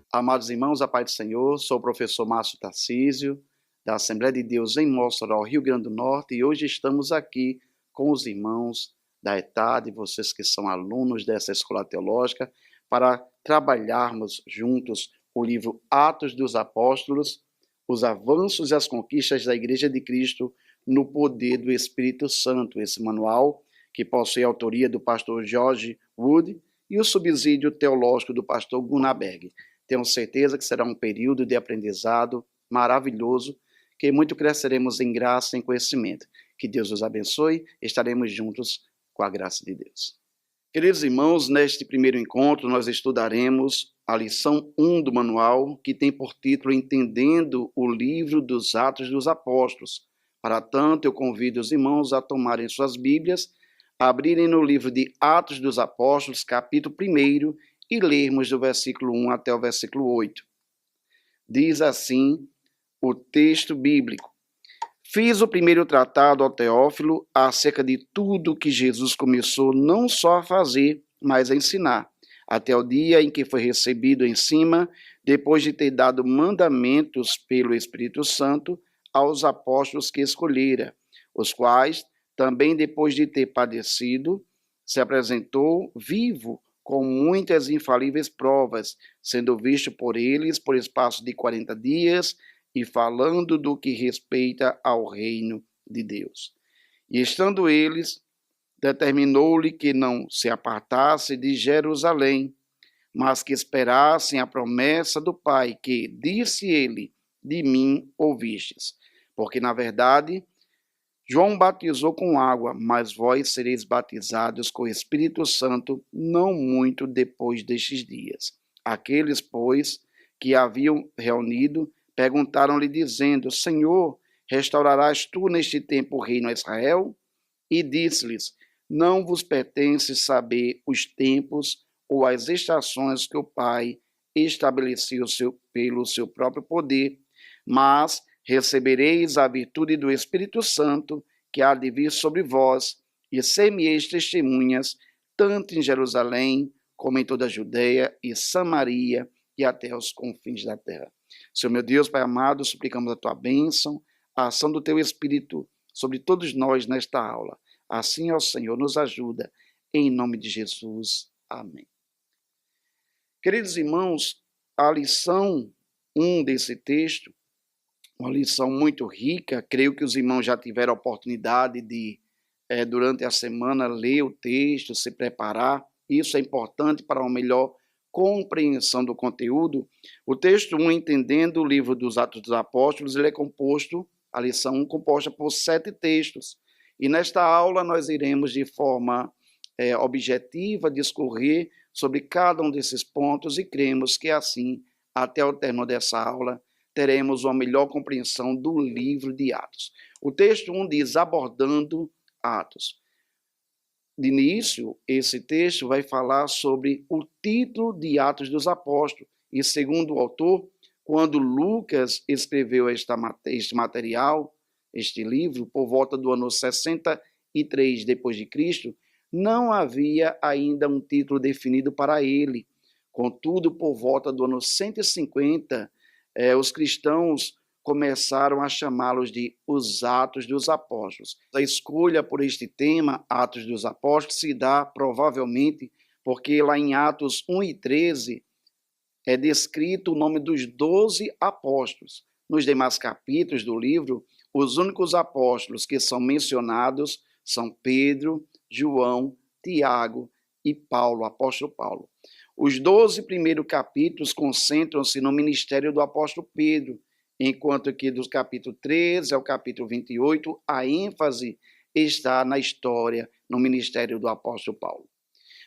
Amados irmãos, a paz do Senhor, sou o professor Márcio Tarcísio, da Assembleia de Deus em Mossoró, Rio Grande do Norte, e hoje estamos aqui com os irmãos da ETAD, vocês que são alunos dessa escola teológica, para trabalharmos juntos o livro Atos dos Apóstolos, os avanços e as conquistas da Igreja de Cristo no poder do Espírito Santo. Esse manual, que possui a autoria do pastor George Wood e o subsídio teológico do pastor Gunnar Berg. Tenho certeza que será um período de aprendizado maravilhoso, que muito cresceremos em graça e em conhecimento. Que Deus os abençoe, estaremos juntos com a graça de Deus. Queridos irmãos, neste primeiro encontro nós estudaremos a lição 1 do manual, que tem por título Entendendo o Livro dos Atos dos Apóstolos. Para tanto, eu convido os irmãos a tomarem suas Bíblias, abrirem no livro de Atos dos Apóstolos, capítulo 1, e lermos do versículo 1 até o versículo 8. Diz assim o texto bíblico: Fiz o primeiro tratado ao Teófilo acerca de tudo que Jesus começou não só a fazer, mas a ensinar, até o dia em que foi recebido em cima, depois de ter dado mandamentos pelo Espírito Santo aos apóstolos que escolhera, os quais, também depois de ter padecido, se apresentou vivo com muitas infalíveis provas, sendo visto por eles por espaço de 40 dias, e falando do que respeita ao reino de Deus. E estando eles, determinou-lhe que não se apartasse de Jerusalém, mas que esperassem a promessa do Pai, que, disse ele, de mim ouvistes. Porque, na verdade, João batizou com água, mas vós sereis batizados com o Espírito Santo não muito depois destes dias. Aqueles, pois, que haviam reunido, perguntaram-lhe, dizendo: Senhor, restaurarás tu neste tempo o reino a Israel? E disse-lhes: Não vos pertence saber os tempos ou as estações que o Pai estabeleceu pelo seu próprio poder, mas recebereis a virtude do Espírito Santo, que há de vir sobre vós, e ser-me-eis testemunhas, tanto em Jerusalém, como em toda a Judeia e Samaria, e até os confins da terra. Senhor meu Deus, Pai amado, suplicamos a tua bênção, a ação do teu Espírito sobre todos nós nesta aula. Assim, ó Senhor, nos ajuda, em nome de Jesus. Amém. Queridos irmãos, a lição 1 desse texto, uma lição muito rica, creio que os irmãos já tiveram a oportunidade de, durante a semana, ler o texto, se preparar. Isso é importante para uma melhor compreensão do conteúdo. O texto 1, entendendo o livro dos Atos dos Apóstolos, ele é composto, a lição 1, composta por 7 textos. E nesta aula nós iremos de forma objetiva discorrer sobre cada um desses pontos e cremos que assim, até o término dessa aula, teremos uma melhor compreensão do livro de Atos. O texto 1 diz, abordando Atos. De início, esse texto vai falar sobre o título de Atos dos Apóstolos. E segundo o autor, quando Lucas escreveu este material, este livro, por volta do ano 63 depois de Cristo, não havia ainda um título definido para ele. Contudo, por volta do ano 150, os cristãos começaram a chamá-los de os Atos dos Apóstolos. A escolha por este tema, Atos dos Apóstolos, se dá provavelmente porque lá em Atos 1 e 13 é descrito o nome dos 12 apóstolos. Nos demais capítulos do livro, os únicos apóstolos que são mencionados são Pedro, João, Tiago e Paulo, apóstolo Paulo. Os 12 primeiros capítulos concentram-se no ministério do apóstolo Pedro, enquanto que do capítulo 13 ao capítulo 28, a ênfase está na história, no ministério do apóstolo Paulo.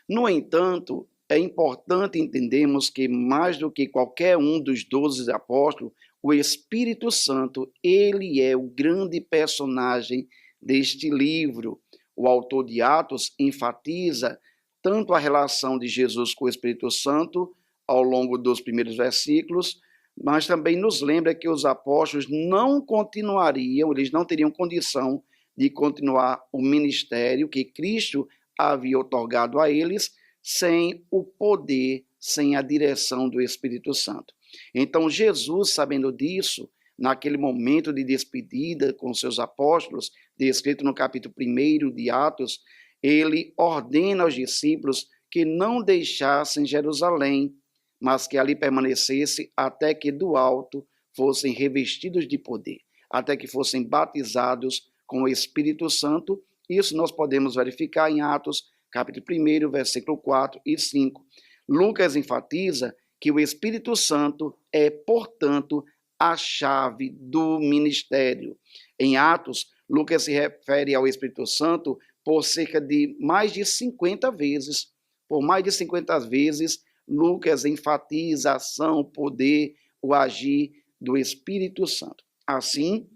No entanto, é importante entendermos que, mais do que qualquer um dos 12 apóstolos, o Espírito Santo, ele é o grande personagem deste livro. O autor de Atos enfatiza tanto a relação de Jesus com o Espírito Santo ao longo dos primeiros versículos, mas também nos lembra que os apóstolos não continuariam, eles não teriam condição de continuar o ministério que Cristo havia otorgado a eles sem o poder sem a direção do Espírito Santo. Então, Jesus, sabendo disso, naquele momento de despedida com seus apóstolos, descrito no capítulo 1 de Atos, ele ordena aos discípulos que não deixassem Jerusalém, mas que ali permanecesse até que do alto fossem revestidos de poder, até que fossem batizados com o Espírito Santo. Isso nós podemos verificar em Atos, capítulo 1, versículo 4 e 5. Lucas enfatiza que o Espírito Santo é, portanto, a chave do ministério. Em Atos, Lucas se refere ao Espírito Santo por cerca de mais de 50 vezes. Por mais de 50 vezes, Lucas enfatiza a ação, o poder, o agir do Espírito Santo. Assim,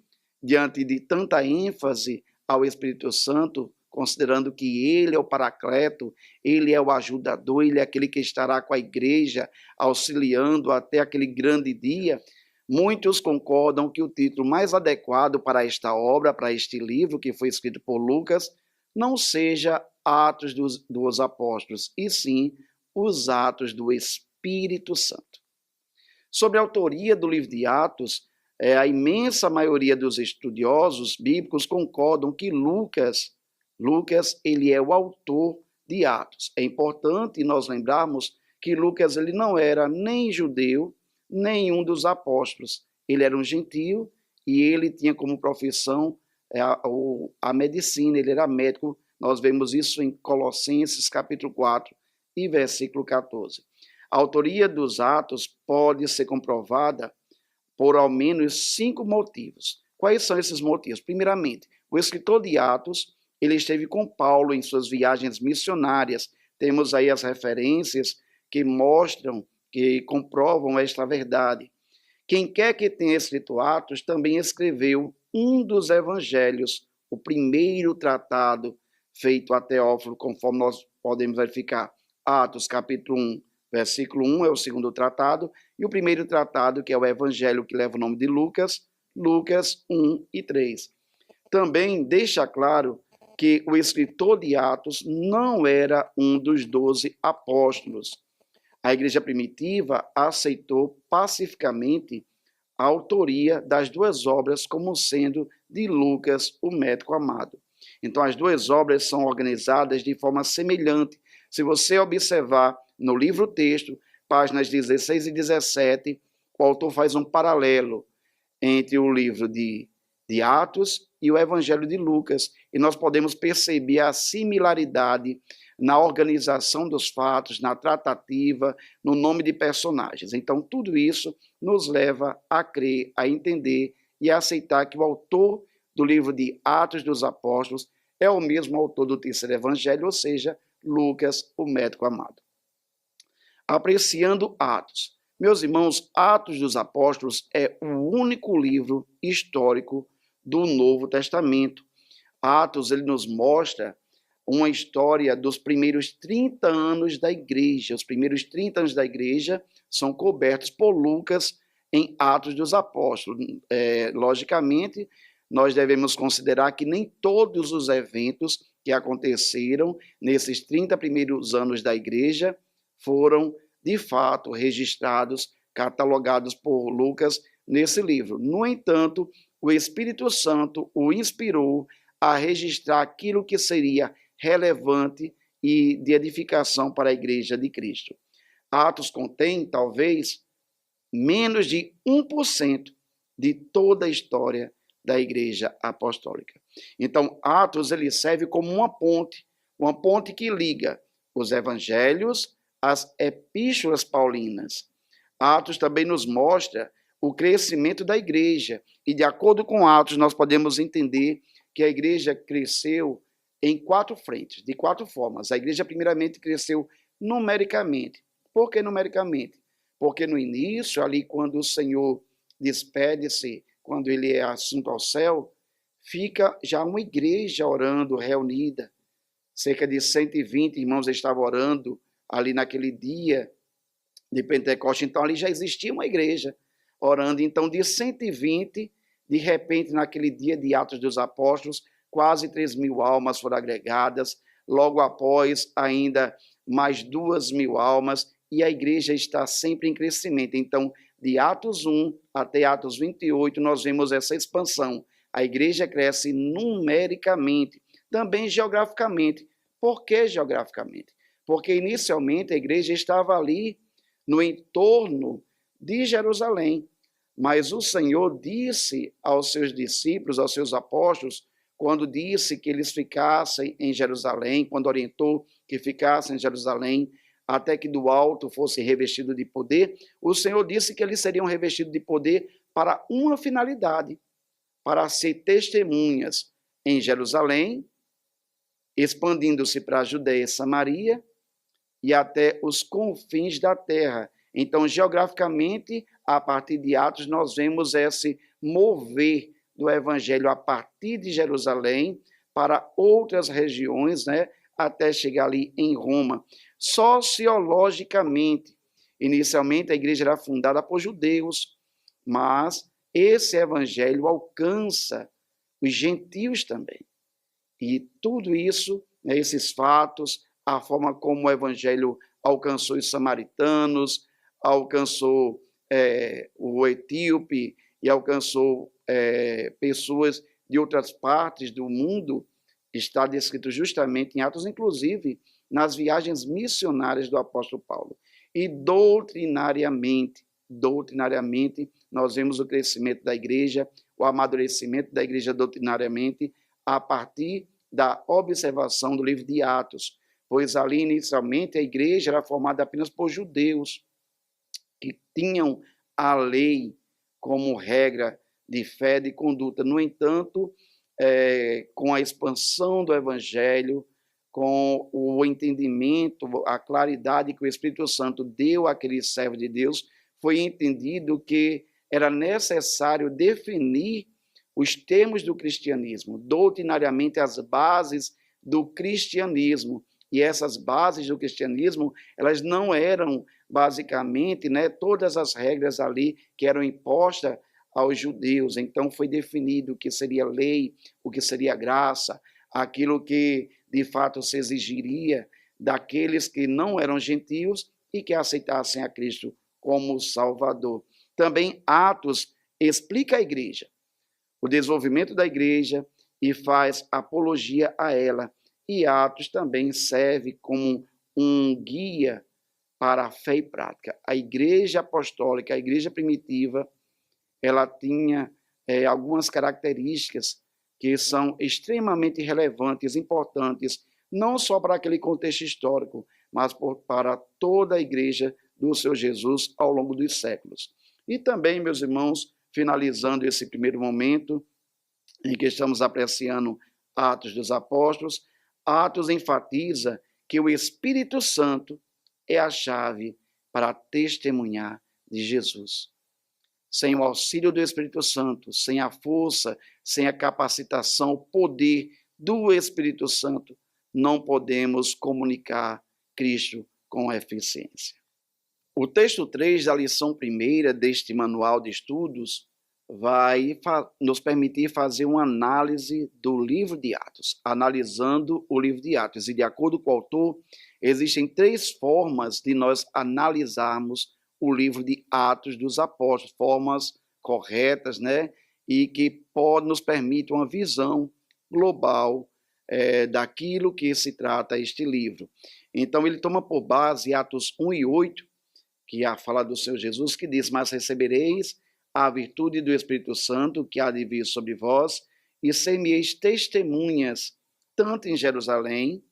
diante de tanta ênfase ao Espírito Santo, considerando que ele é o Paracleto, ele é o ajudador, ele é aquele que estará com a igreja, auxiliando até aquele grande dia, muitos concordam que o título mais adequado para esta obra, para este livro que foi escrito por Lucas, não seja Atos dos Apóstolos, e sim os Atos do Espírito Santo. Sobre a autoria do livro de Atos, a imensa maioria dos estudiosos bíblicos concordam que Lucas, ele é o autor de Atos. É importante nós lembrarmos que Lucas ele não era nem judeu, nem um dos apóstolos. Ele era um gentio e ele tinha como profissão a medicina, ele era médico. Nós vemos isso em Colossenses capítulo 4 e versículo 14. A autoria dos Atos pode ser comprovada por ao menos 5 motivos. Quais são esses motivos? Primeiramente, o escritor de Atos, ele esteve com Paulo em suas viagens missionárias. Temos aí as referências que mostram, que comprovam esta verdade. Quem quer que tenha escrito Atos também escreveu um dos evangelhos, o primeiro tratado feito a Teófilo, conforme nós podemos verificar. Atos, capítulo 1, versículo 1 é o segundo tratado, e o primeiro tratado, que é o evangelho que leva o nome de Lucas, Lucas 1 e 3. Também deixa claro que o escritor de Atos não era um dos 12 apóstolos. A igreja primitiva aceitou pacificamente a autoria das 2 obras como sendo de Lucas, o médico amado. Então, as 2 obras são organizadas de forma semelhante. Se você observar no livro-texto, páginas 16 e 17, o autor faz um paralelo entre o livro de Atos e o Evangelho de Lucas, e nós podemos perceber a similaridade na organização dos fatos, na tratativa, no nome de personagens. Então, tudo isso nos leva a crer, a entender e a aceitar que o autor do livro de Atos dos Apóstolos é o mesmo autor do terceiro evangelho, ou seja, Lucas, o médico amado. Apreciando Atos. Meus irmãos, Atos dos Apóstolos é o único livro histórico do Novo Testamento. Atos, ele nos mostra uma história dos primeiros 30 anos da igreja. Os primeiros 30 anos da igreja são cobertos por Lucas em Atos dos Apóstolos. Logicamente, nós devemos considerar que nem todos os eventos que aconteceram nesses 30 primeiros anos da igreja foram, de fato, registrados, catalogados por Lucas nesse livro. No entanto, o Espírito Santo o inspirou a registrar aquilo que seria relevante e de edificação para a igreja de Cristo. Atos contém, talvez, menos de 1% de toda a história da igreja apostólica. Então, Atos ele serve como uma ponte que liga os evangelhos às epístolas paulinas. Atos também nos mostra o crescimento da igreja, e de acordo com Atos nós podemos entender que a igreja cresceu em 4 frentes, de 4 formas. A igreja primeiramente cresceu numericamente. Por que numericamente? Porque no início, ali quando o Senhor despede-se, quando ele é assunto ao céu, fica já uma igreja orando, reunida. Cerca de 120 irmãos estavam orando ali naquele dia de Pentecostes. Então ali já existia uma igreja orando. Então de 120, de repente naquele dia de Atos dos Apóstolos, quase 3.000 almas foram agregadas. Logo após, ainda mais 2.000 almas. e a igreja está sempre em crescimento. Então, de Atos 1 até Atos 28, nós vemos essa expansão. A igreja cresce numericamente, também geograficamente. Por que geograficamente? Porque inicialmente a igreja estava ali no entorno de Jerusalém, mas o Senhor disse aos seus discípulos, aos seus apóstolos, quando disse que eles ficassem em Jerusalém, quando orientou que ficassem em Jerusalém, até que do alto fosse revestido de poder, o Senhor disse que eles seriam revestidos de poder para uma finalidade, para ser testemunhas em Jerusalém, expandindo-se para a Judeia e Samaria e até os confins da terra. Então, geograficamente, a partir de Atos, nós vemos esse mover do evangelho a partir de Jerusalém para outras regiões, né, até chegar ali em Roma. Sociologicamente, inicialmente a igreja era fundada por judeus, mas esse evangelho alcança os gentios também. E tudo isso, né, esses fatos, a forma como o evangelho alcançou os samaritanos, alcançou o etíope e alcançou pessoas de outras partes do mundo, está descrito justamente em Atos, inclusive nas viagens missionárias do apóstolo Paulo. E doutrinariamente, nós vemos o crescimento da igreja, o amadurecimento da igreja doutrinariamente, a partir da observação do livro de Atos, pois ali inicialmente a igreja era formada apenas por judeus, que tinham a lei como regra de fé e de conduta. No entanto, com a expansão do evangelho, com o entendimento, a claridade que o Espírito Santo deu àquele servo de Deus, foi entendido que era necessário definir os termos do cristianismo, doutrinariamente as bases do cristianismo. E essas bases do cristianismo, elas não eram basicamente, né, todas as regras ali que eram impostas aos judeus. Então foi definido o que seria lei, o que seria graça, aquilo que de fato se exigiria daqueles que não eram gentios e que aceitassem a Cristo como Salvador. Também Atos explica a igreja, o desenvolvimento da igreja e faz apologia a ela. E Atos também serve como um guia para a fé e prática. A igreja apostólica, a igreja primitiva, ela tinha algumas características que são extremamente relevantes, importantes, não só para aquele contexto histórico, mas para toda a igreja do Senhor Jesus ao longo dos séculos. E também, meus irmãos, finalizando esse primeiro momento em que estamos apreciando Atos dos Apóstolos, Atos enfatiza que o Espírito Santo é a chave para testemunhar de Jesus. Sem o auxílio do Espírito Santo, sem a força, sem a capacitação, o poder do Espírito Santo, não podemos comunicar Cristo com eficiência. O texto 3 da lição primeira deste manual de estudos vai nos permitir fazer uma análise do livro de Atos, analisando o livro de Atos. E de acordo com o autor, existem 3 formas de nós analisarmos o livro de Atos dos Apóstolos, formas corretas, né? E que nos permitem uma visão global daquilo que se trata este livro. Então, ele toma por base Atos 1 e 8, que fala do Senhor Jesus, que diz: mas recebereis a virtude do Espírito Santo, que há de vir sobre vós, e ser-me-eis testemunhas, tanto em Jerusalém,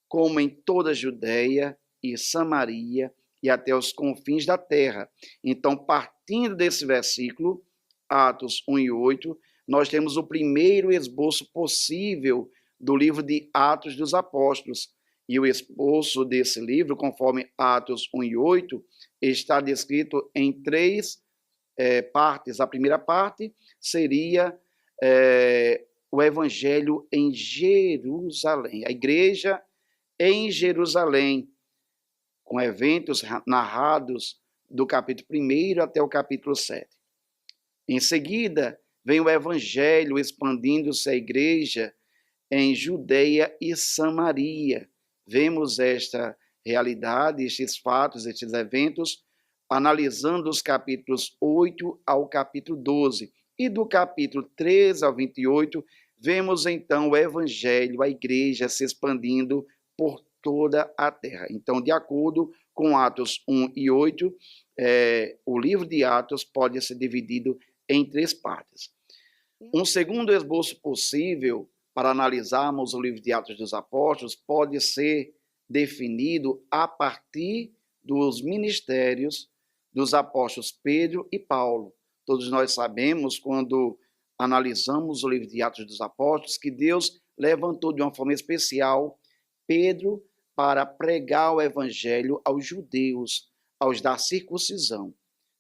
como em toda a Judeia e Samaria, e até os confins da terra. Então, partindo desse versículo, Atos 1 e 8, nós temos o primeiro esboço possível do livro de Atos dos Apóstolos. E o esboço desse livro, conforme Atos 1 e 8, está descrito em 3 partes. A primeira parte seria o evangelho em Jerusalém, a igreja em Jerusalém, com eventos narrados do capítulo 1 até o capítulo 7. Em seguida, vem o evangelho expandindo-se a igreja em Judeia e Samaria. Vemos esta realidade, estes fatos, estes eventos, analisando os capítulos 8 ao capítulo 12. E do capítulo 13 ao 28, vemos então o evangelho, a igreja se expandindo por toda a terra. Então, de acordo com Atos 1 e 8, o livro de Atos pode ser dividido em 3 partes. Um segundo esboço possível para analisarmos o livro de Atos dos Apóstolos pode ser definido a partir dos ministérios dos apóstolos Pedro e Paulo. Todos nós sabemos, quando analisamos o livro de Atos dos Apóstolos, que Deus levantou de uma forma especial Pedro para pregar o evangelho aos judeus, aos da circuncisão.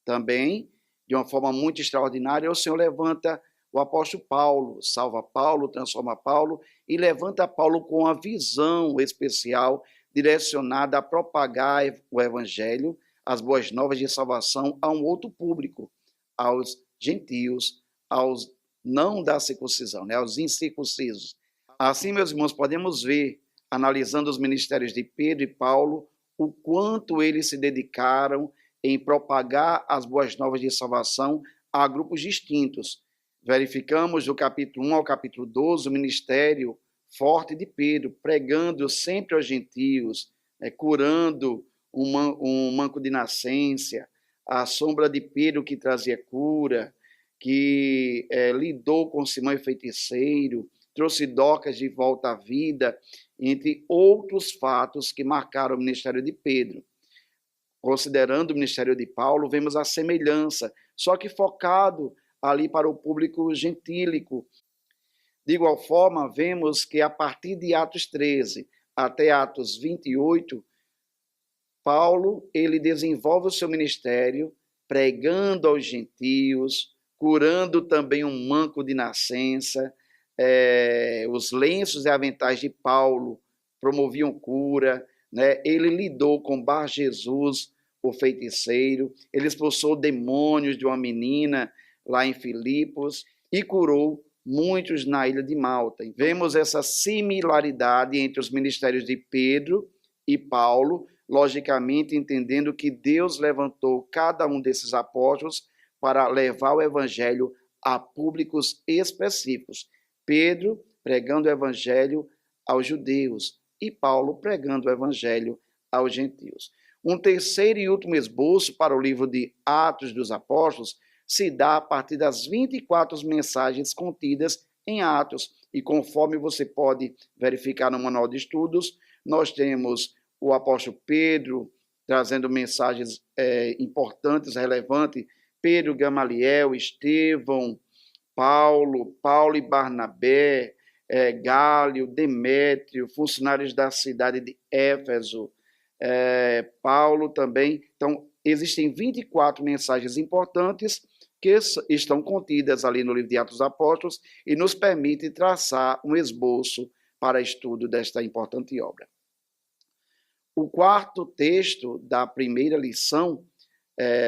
Também, de uma forma muito extraordinária, o Senhor levanta o apóstolo Paulo, salva Paulo, transforma Paulo e levanta Paulo com a visão especial direcionada a propagar o evangelho, as boas novas de salvação a um outro público, aos gentios, aos não da circuncisão, aos incircuncisos. Assim, meus irmãos, podemos ver, analisando os ministérios de Pedro e Paulo, o quanto eles se dedicaram em propagar as boas novas de salvação a grupos distintos. Verificamos do capítulo 1 ao capítulo 12 o ministério forte de Pedro, pregando sempre aos gentios, curando um manco de nascença, a sombra de Pedro que trazia cura, que lidou com Simão e feiticeiro, trouxe Dorcas de volta à vida, entre outros fatos que marcaram o ministério de Pedro. Considerando o ministério de Paulo, vemos a semelhança, só que focado ali para o público gentílico. De igual forma, vemos que a partir de Atos 13 até Atos 28, Paulo ele desenvolve o seu ministério pregando aos gentios, curando também um manco de nascença. Os lenços e aventais de Paulo promoviam cura, Ele lidou com Bar Jesus, o feiticeiro, ele expulsou demônios de uma menina lá em Filipos e curou muitos na ilha de Malta. Vemos essa similaridade entre os ministérios de Pedro e Paulo, logicamente entendendo que Deus levantou cada um desses apóstolos para levar o evangelho a públicos específicos. Pedro pregando o evangelho aos judeus e Paulo pregando o evangelho aos gentios. Um terceiro e último esboço para o livro de Atos dos Apóstolos se dá a partir das 24 mensagens contidas em Atos. E conforme você pode verificar no manual de estudos, nós temos o apóstolo Pedro trazendo mensagens importantes, relevantes, Pedro, Gamaliel, Estevão, Paulo e Barnabé, Gálio, Demétrio, funcionários da cidade de Éfeso, Paulo também. Então, existem 24 mensagens importantes que estão contidas ali no livro de Atos dos Apóstolos e nos permite traçar um esboço para estudo desta importante obra. O quarto texto da primeira lição,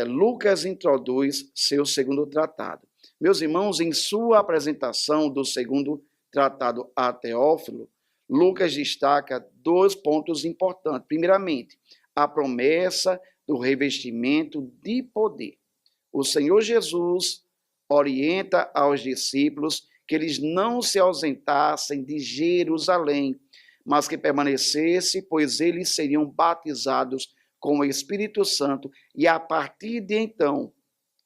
Lucas introduz seu segundo tratado. Meus irmãos, em sua apresentação do segundo tratado a Teófilo, Lucas destaca 2 pontos importantes. Primeiramente, a promessa do revestimento de poder. O Senhor Jesus orienta aos discípulos que eles não se ausentassem de Jerusalém, mas que permanecessem, pois eles seriam batizados com o Espírito Santo e a partir de então,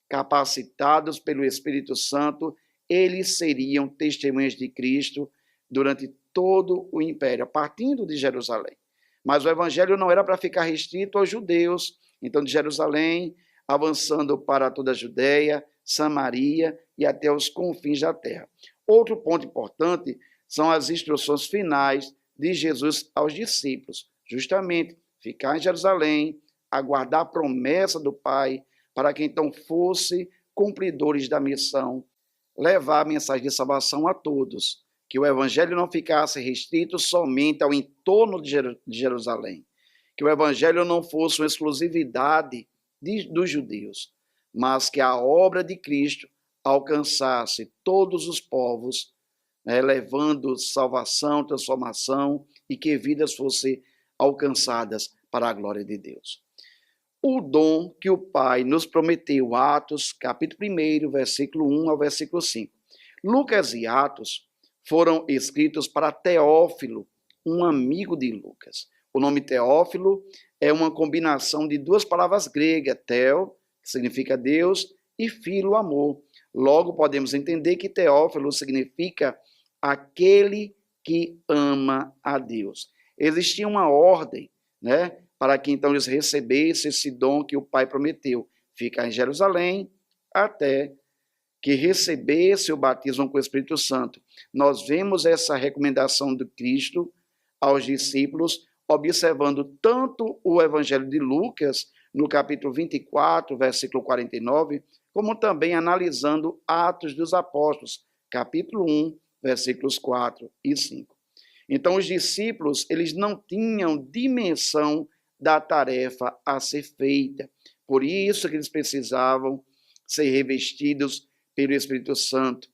capacitados pelo Espírito Santo, eles seriam testemunhas de Cristo durante todo o império, partindo de Jerusalém. Mas o evangelho não era para ficar restrito aos judeus. Então, de Jerusalém, avançando para toda a Judéia, Samaria e até os confins da terra. Outro ponto importante são as instruções finais de Jesus aos discípulos. Justamente, ficar em Jerusalém, aguardar a promessa do Pai, para que então fossem cumpridores da missão, levar a mensagem de salvação a todos, que o evangelho não ficasse restrito somente ao entorno de Jerusalém, que o evangelho não fosse uma exclusividade dos judeus, mas que a obra de Cristo alcançasse todos os povos, levando salvação, transformação e que vidas fossem alcançadas para a glória de Deus. O dom que o Pai nos prometeu, Atos, capítulo 1, versículo 1 ao versículo 5. Lucas e Atos foram escritos para Teófilo, um amigo de Lucas. O nome Teófilo é uma combinação de duas palavras gregas, Theo, que significa Deus, e Filo, amor. Logo, podemos entender que Teófilo significa aquele que ama a Deus. Existia uma ordem, né, para que então eles recebessem esse dom que o Pai prometeu, ficar em Jerusalém até que recebesse o batismo com o Espírito Santo. Nós vemos essa recomendação do Cristo aos discípulos, observando tanto o Evangelho de Lucas, no capítulo 24, versículo 49, como também analisando Atos dos Apóstolos, capítulo 1, versículos 4 e 5. Então, os discípulos, eles não tinham dimensão da tarefa a ser feita. Por isso que eles precisavam ser revestidos pelo Espírito Santo,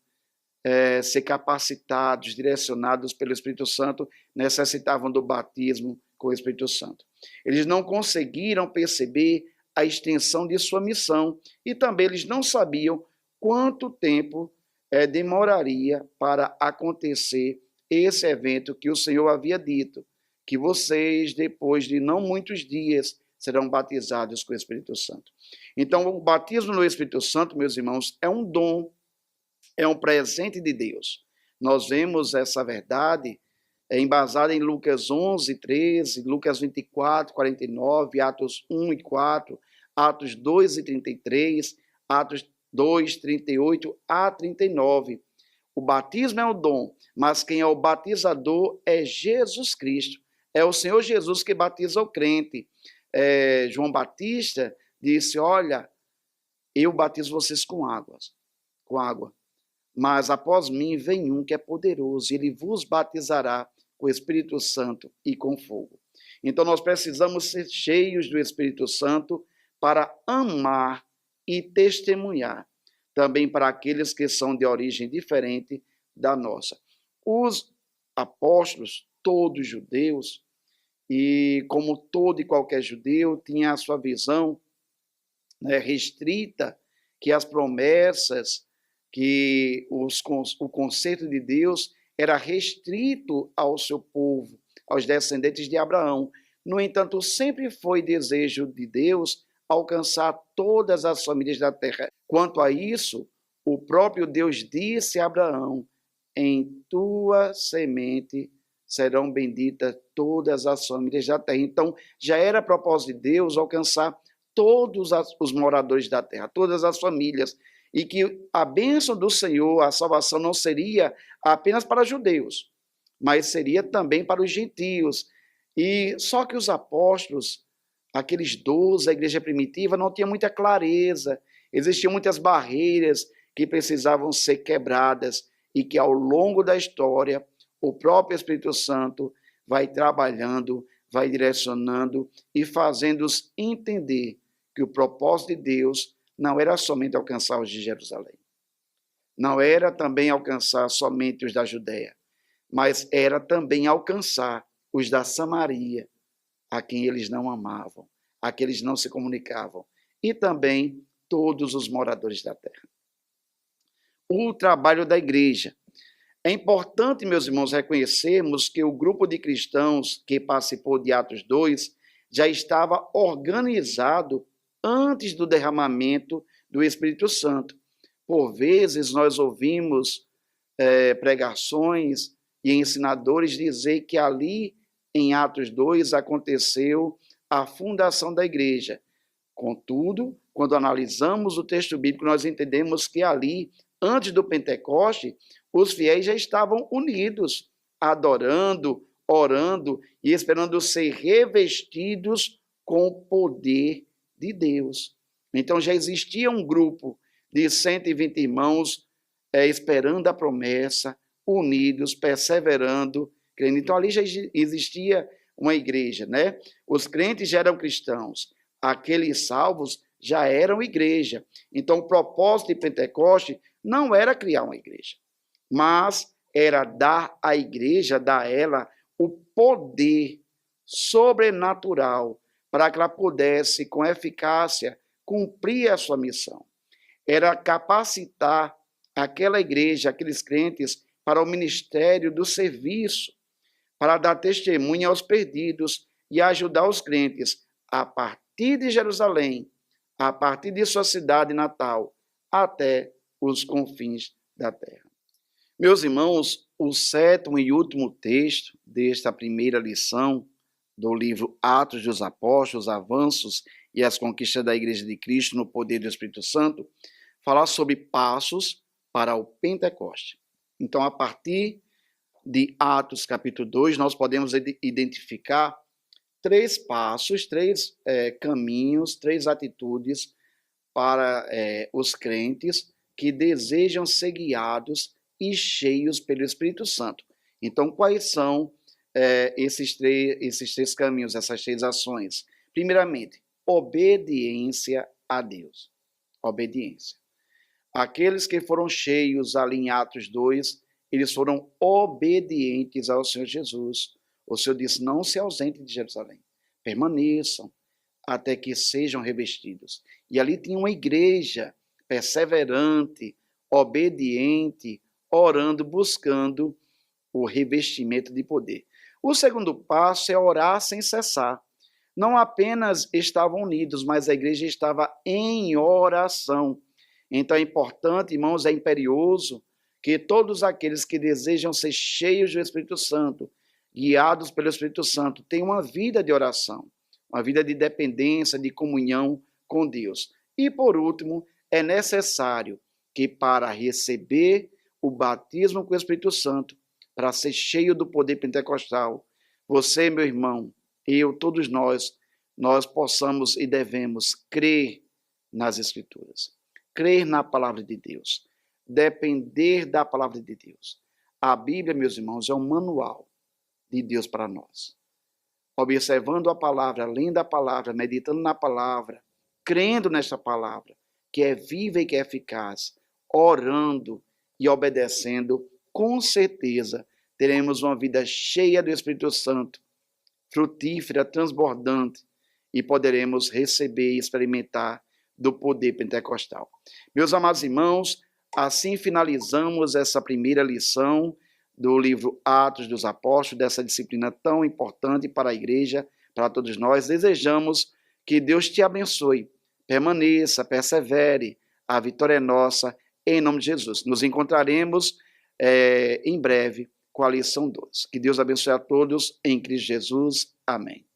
ser capacitados, direcionados pelo Espírito Santo, necessitavam do batismo com o Espírito Santo. Eles não conseguiram perceber a extensão de sua missão e também eles não sabiam quanto tempo demoraria para acontecer esse evento que o Senhor havia dito, que vocês, depois de não muitos dias, serão batizados com o Espírito Santo. Então, o batismo no Espírito Santo, meus irmãos, é um dom, é um presente de Deus. Nós vemos essa verdade embasada em Lucas 11, 13, Lucas 24, 49, Atos 1 e 4, Atos 2 e 33, Atos 2, 38 a 39. O batismo é um dom, mas quem é o batizador é Jesus Cristo. É o Senhor Jesus que batiza o crente. João Batista disse, olha, eu batizo vocês com água, mas após mim vem um que é poderoso, ele vos batizará com o Espírito Santo e com fogo. Então nós precisamos ser cheios do Espírito Santo para amar e testemunhar, também para aqueles que são de origem diferente da nossa. Os apóstolos, todos judeus, e como todo e qualquer judeu, tinha a sua visão restrita, que as promessas, que o conceito de Deus era restrito ao seu povo, aos descendentes de Abraão. No entanto, sempre foi desejo de Deus alcançar todas as famílias da terra. Quanto a isso, o próprio Deus disse a Abraão, em tua semente serão benditas todas as famílias da terra. Então, já era propósito de Deus alcançar todos os moradores da terra, todas as famílias, e que a bênção do Senhor, a salvação não seria apenas para judeus, mas seria também para os gentios. E só que os apóstolos, aqueles 12, a igreja primitiva, não tinha muita clareza, existiam muitas barreiras que precisavam ser quebradas e que ao longo da história o próprio Espírito Santo vai trabalhando, vai direcionando e fazendo-os entender que o propósito de Deus não era somente alcançar os de Jerusalém, não era também alcançar somente os da Judéia, mas era também alcançar os da Samaria, a quem eles não amavam, a quem eles não se comunicavam, e também todos os moradores da terra. O trabalho da igreja. É importante, meus irmãos, reconhecermos que o grupo de cristãos que participou de Atos 2 já estava organizado antes do derramamento do Espírito Santo. Por vezes nós ouvimos pregações e ensinadores dizer que ali em Atos 2 aconteceu a fundação da igreja. Contudo, quando analisamos o texto bíblico, nós entendemos que ali, antes do Pentecoste, os fiéis já estavam unidos, adorando, orando e esperando ser revestidos com o poder de Deus. Então já existia um grupo de 120 irmãos esperando a promessa, unidos, perseverando, crendo. Então ali já existia uma igreja, né? Os crentes já eram cristãos, aqueles salvos já eram igreja. Então o propósito de Pentecoste não era criar uma igreja, mas era dar à igreja, dar a ela o poder sobrenatural para que ela pudesse, com eficácia, cumprir a sua missão. Era capacitar aquela igreja, aqueles crentes, para o ministério do serviço, para dar testemunha aos perdidos e ajudar os crentes a partir de Jerusalém, a partir de sua cidade natal, até os confins da terra. Meus irmãos, o sétimo e último texto desta primeira lição do livro Atos dos Apóstolos, Avanços e as Conquistas da Igreja de Cristo no Poder do Espírito Santo, fala sobre passos para o Pentecoste. Então, a partir de Atos capítulo 2, nós podemos identificar três passos, três caminhos, três atitudes para os crentes que desejam ser guiados e cheios pelo Espírito Santo. Então, quais são esses três caminhos, essas três ações? Primeiramente, obediência a Deus. Obediência. Aqueles que foram cheios ali em Atos 2, eles foram obedientes ao Senhor Jesus. O Senhor disse, não se ausentem de Jerusalém, permaneçam até que sejam revestidos. E ali tinha uma igreja perseverante, obediente, orando, buscando o revestimento de poder. O segundo passo é orar sem cessar. Não apenas estavam unidos, mas a igreja estava em oração. Então é importante, irmãos, é imperioso que todos aqueles que desejam ser cheios do Espírito Santo, guiados pelo Espírito Santo, tenham uma vida de oração, uma vida de dependência, de comunhão com Deus. E, por último, é necessário que para receber o batismo com o Espírito Santo, para ser cheio do poder pentecostal, você, meu irmão, eu, todos nós possamos e devemos crer nas Escrituras, crer na palavra de Deus, depender da palavra de Deus. A Bíblia, meus irmãos, é um manual de Deus para nós. Observando a palavra, lendo a palavra, meditando na palavra, crendo nesta palavra, que é viva e que é eficaz, orando e obedecendo, com certeza teremos uma vida cheia do Espírito Santo, frutífera, transbordante, e poderemos receber e experimentar do poder pentecostal. Meus amados irmãos, assim finalizamos essa primeira lição do livro Atos dos Apóstolos, dessa disciplina tão importante para a igreja, para todos nós. Desejamos que Deus te abençoe, permaneça, persevere, a vitória é nossa, em nome de Jesus. Nos encontraremos em breve com a lição 2. Que Deus abençoe a todos, em Cristo Jesus. Amém.